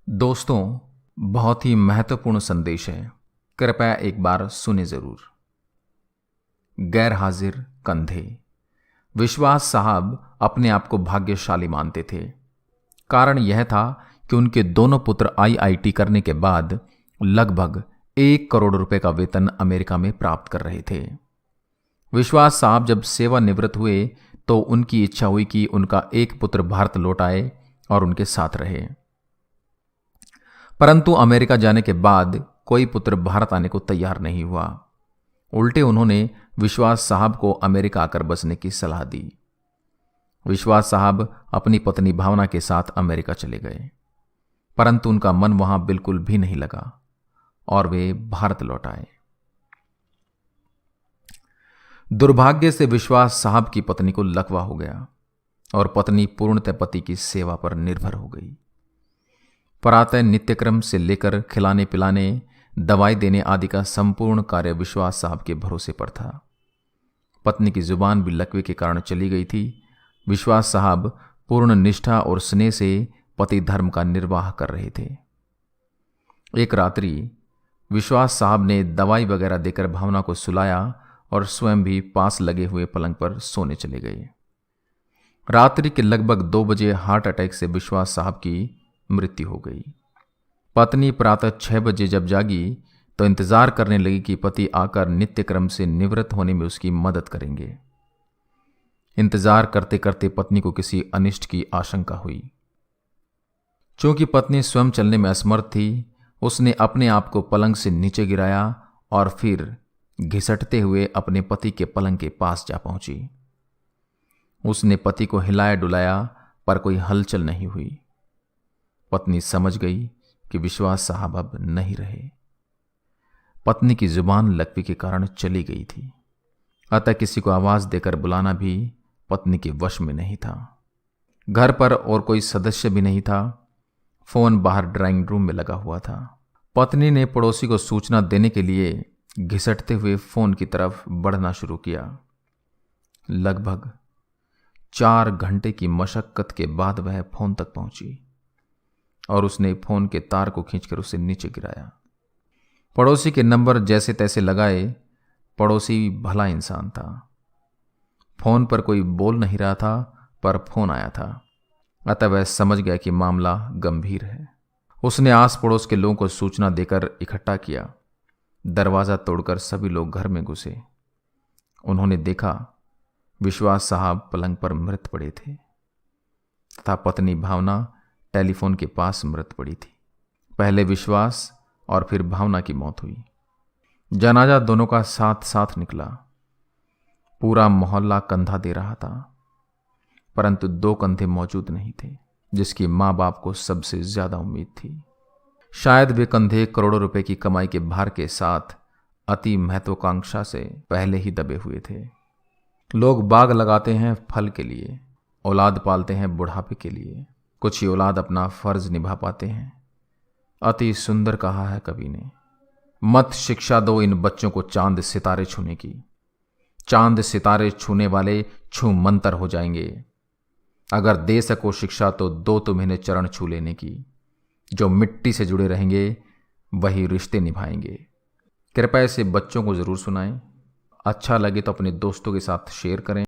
दोस्तों, बहुत ही महत्वपूर्ण संदेश है। कृपया एक बार सुने जरूर। गैर हाजिर कंधे। विश्वास साहब अपने आप को भाग्यशाली मानते थे। कारण यह था कि उनके दोनों पुत्र आईआईटी करने के बाद लगभग 1 करोड़ रुपए का वेतन अमेरिका में प्राप्त कर रहे थे। विश्वास साहब जब सेवानिवृत्त हुए तो उनकी इच्छा हुई कि उनका एक पुत्र भारत लौट आए और उनके साथ रहे। परंतु अमेरिका जाने के बाद कोई पुत्र भारत आने को तैयार नहीं हुआ। उल्टे उन्होंने विश्वास साहब को अमेरिका आकर बसने की सलाह दी। विश्वास साहब अपनी पत्नी भावना के साथ अमेरिका चले गए, परंतु उनका मन वहां बिल्कुल भी नहीं लगा और वे भारत लौट आए। दुर्भाग्य से विश्वास साहब की पत्नी को लकवा हो गया और पत्नी पूर्णतः पति की सेवा पर निर्भर हो गई। प्रातः नित्यक्रम से लेकर खिलाने पिलाने, दवाई देने आदि का संपूर्ण कार्य विश्वास साहब के भरोसे पर था। पत्नी की जुबान भी लकवे के कारण चली गई थी। विश्वास साहब पूर्ण निष्ठा और स्नेह से पति धर्म का निर्वाह कर रहे थे। एक रात्रि विश्वास साहब ने दवाई वगैरह देकर भावना को सुलाया और स्वयं भी पास लगे हुए पलंग पर सोने चले गए। रात्रि के लगभग 2 बजे हार्ट अटैक से विश्वास साहब की मृत्यु हो गई। पत्नी प्रातः 6 बजे जब जागी तो इंतजार करने लगी कि पति आकर नित्य क्रम से निवृत्त होने में उसकी मदद करेंगे। इंतजार करते करते पत्नी को किसी अनिष्ट की आशंका हुई। चूंकि पत्नी स्वयं चलने में असमर्थ थी, उसने अपने आप को पलंग से नीचे गिराया और फिर घिसटते हुए अपने पति के पलंग के पास जा पहुंची। उसने पति को हिलाया डुलाया पर कोई हलचल नहीं हुई। पत्नी समझ गई कि विश्वास साहब अब नहीं रहे। पत्नी की जुबान लकवे के कारण चली गई थी, अतः किसी को आवाज देकर बुलाना भी पत्नी के वश में नहीं था। घर पर और कोई सदस्य भी नहीं था। फोन बाहर ड्राइंग रूम में लगा हुआ था। पत्नी ने पड़ोसी को सूचना देने के लिए घिसटते हुए फोन की तरफ बढ़ना शुरू किया। लगभग 4 घंटे की मशक्कत के बाद वह फोन तक पहुंची और उसने फोन के तार को खींचकर उसे नीचे गिराया। पड़ोसी के नंबर जैसे तैसे लगाए। पड़ोसी भला इंसान था। फोन पर कोई बोल नहीं रहा था, पर फोन आया था, अतः वह समझ गया कि मामला गंभीर है। उसने आस पड़ोस के लोगों को सूचना देकर इकट्ठा किया। दरवाजा तोड़कर सभी लोग घर में घुसे। उन्होंने देखा विश्वास साहब पलंग पर मृत पड़े थे तथा पत्नी भावना टेलीफोन के पास मृत पड़ी थी। पहले विश्वास और फिर भावना की मौत हुई। जनाजा दोनों का साथ साथ निकला। पूरा मोहल्ला कंधा दे रहा था, परंतु 2 कंधे मौजूद नहीं थे जिसकी मां बाप को सबसे ज्यादा उम्मीद थी। शायद वे कंधे करोड़ों रुपए की कमाई के भार के साथ अति महत्वाकांक्षा से पहले ही दबे हुए थे। लोग बाग लगाते हैं फल के लिए, औलाद पालते हैं बुढ़ापे के लिए। कुछ ही औलाद अपना फर्ज निभा पाते हैं। अति सुंदर कहा है कवि ने, मत शिक्षा दो इन बच्चों को चांद सितारे छूने की। चांद सितारे छूने वाले छू मंतर हो जाएंगे। अगर दे सको शिक्षा तो दो तुम इन्हें चरण छू लेने की। जो मिट्टी से जुड़े रहेंगे वही रिश्ते निभाएंगे। कृपया इसे बच्चों को जरूर सुनाएं। अच्छा लगे तो अपने दोस्तों के साथ शेयर करें।